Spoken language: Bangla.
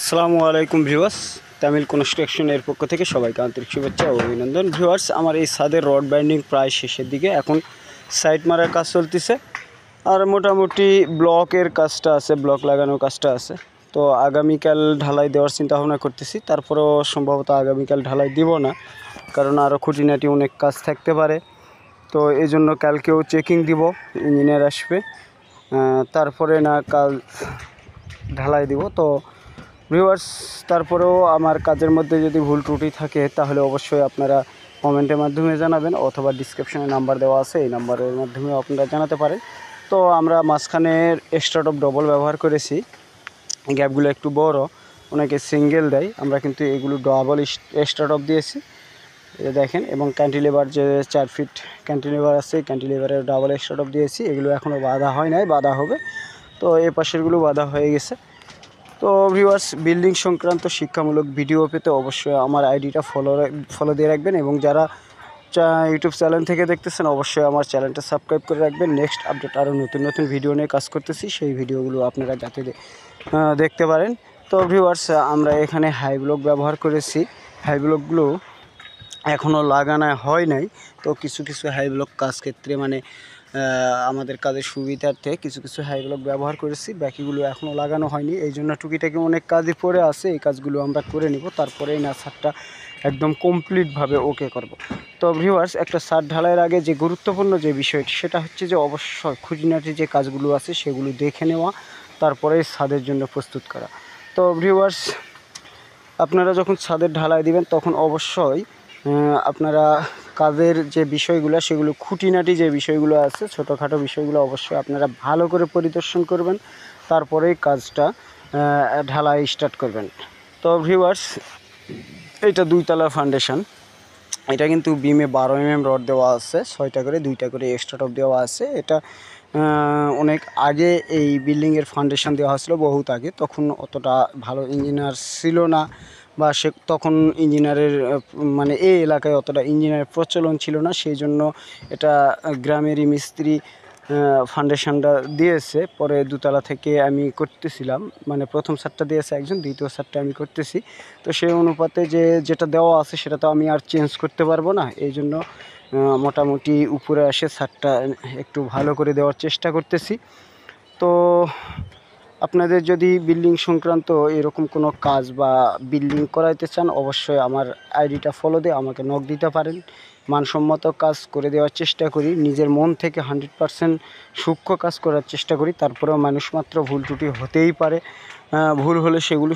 আসসালামু আলাইকুম ভিউয়ার্স, তামিল কনস্ট্রাকশনের পক্ষ থেকে সবাইকে আন্তরিক শুভেচ্ছা ও অভিনন্দন। ভিউয়ার্স, আমার এই ছাদের রড বাইন্ডিং প্রায় শেষের দিকে, এখন সাইড মারার কাজ চলতেছে আর মোটামুটি ব্লকের কাজটা আছে, ব্লক লাগানোর কাজটা আছে। তো আগামীকাল ঢালাই দেওয়ার চিন্তা ভাবনা করতেছি, তারপরেও সম্ভবত আগামীকাল ঢালাই দিব না, কারণ আরও খুঁটিনাটি অনেক কাজ থাকতে পারে। তো এই জন্য কালকেও চেকিং দিব, ইঞ্জিনিয়ার আসবে, তারপরে না কাল ঢালাই দিব। তো ভিউয়ার্স, তারপরেও আমার কাজের মধ্যে যদি ভুল ত্রুটি থাকে তাহলে অবশ্যই আপনারা কমেন্টের মাধ্যমে জানাবেন, অথবা ডিসক্রিপশনে নাম্বার দেওয়া আছে, এই নাম্বারের মাধ্যমেও আপনারা জানাতে পারেন। তো আমরা মাঝখানের স্টার্ট ডবল ব্যবহার করেছি, গ্যাপগুলো একটু বড়, অনেকে সিঙ্গেল দেয়, আমরা কিন্তু এগুলো ডবল স্টার্ট দিয়েছি, দেখেন। এবং ক্যান্টিলিভার যে 4 ফিট ক্যান্টিলিভার আছে, ক্যান্টিলিভারের ডাবল স্টার্ট দিয়েছি। এগুলো এখনও বাঁধা হয় নাই, বাঁধা হবে। তো এই পাশেরগুলো বাঁধা হয়ে গেছে। তো ভিউয়ার্স, বিল্ডিং সংক্রান্ত শিক্ষামূলক ভিডিও পেতে অবশ্যই আমার আইডিটা ফলো দিয়ে রাখবেন, এবং যারা ইউটিউব চ্যানেল থেকে দেখতেছেন অবশ্যই আমার চ্যানেলটা সাবস্ক্রাইব করে রাখবেন। নেক্সট আপডেট আরও নতুন নতুন ভিডিও নিয়ে কাজ করতেছি, সেই ভিডিওগুলো আপনারা যাতে দেখতে পারেন। তো ভিউয়ার্স, আমরা এখানে হাই ব্লক ব্যবহার করেছি, হাই ব্লকগুলো এখনও লাগানো হয় নাই। তো কিছু কিছু হাই ব্লক কাজ ক্ষেত্রে মানে আমাদের কাজের সুবিধার্থে কিছু কিছু হাই ব্লক ব্যবহার করেছি, বাকিগুলো এখনও লাগানো হয়নি। এই জন্য টুকিটাকি অনেক কাজই পড়ে আছে, এই কাজগুলো আমরা করে নিব, তারপরেই না ছাদটা একদম কমপ্লিটভাবে ওকে করব। তো ভিউয়ার্স, একটা ছাদ ঢালাইয়ের আগে যে গুরুত্বপূর্ণ যে বিষয়টি, সেটা হচ্ছে যে অবশ্যই খুঁটিনাটি যে কাজগুলো আছে সেগুলো দেখে নেওয়া, তারপরে ছাদের জন্য প্রস্তুত করা। তো ভিউয়ার্স, আপনারা যখন ছাদের ঢালাই দিবেন তখন অবশ্যই আপনারা কাজের যে বিষয়গুলো, সেগুলো খুঁটিনাটি যে বিষয়গুলো আছে, ছোটোখাটো বিষয়গুলো অবশ্যই আপনারা ভালো করে পরিদর্শন করবেন, তারপরেই কাজটা ঢালাই স্টার্ট করবেন। তো ভিউয়ার্স, এটা 2 তলার ফাউন্ডেশন, এটা কিন্তু বিমে 12 mm রড দেওয়া আছে, 6টা করে 2টা করে এক্সট্রা টপ দেওয়া আছে। এটা অনেক আগে এই বিল্ডিংয়ের ফাউন্ডেশন দেওয়া হয়েছিল, বহুত আগে, তখন অতটা ভালো ইঞ্জিনিয়ার ছিল না, বা তখন ইঞ্জিনিয়ারের মানে এই এলাকায় অতটা ইঞ্জিনিয়ারের প্রচলন ছিল না, সেই জন্য এটা গ্রামেরই মিস্ত্রি ফাউন্ডেশনটা দিয়েছে। পরে 2 তলা থেকে আমি করতেছিলাম, মানে প্রথম ছাদটা দিয়েছে একজন, দ্বিতীয় ছাদটা আমি করতেছি। তো সেই অনুপাতে যেটা দেওয়া আছে সেটা তো আমি আর চেঞ্জ করতে পারবো না, এই জন্য মোটামুটি উপরে এসে ছাদটা একটু ভালো করে দেওয়ার চেষ্টা করতেছি। তো আপনাদের যদি বিল্ডিং সংক্রান্ত এরকম কোনো কাজ বা বিল্ডিং করাইতে চান, অবশ্যই আমার আইডিটা ফলো দিয়ে আমাকে নক দিতে পারেন। মানসম্মত কাজ করে দেওয়ার চেষ্টা করি, নিজের মন থেকে 100% সূক্ষ্ম কাজ করার চেষ্টা করি। তারপরেও মানুষ মাত্র ভুল ত্রুটি হতেই পারে, ভুল হলে সেগুলো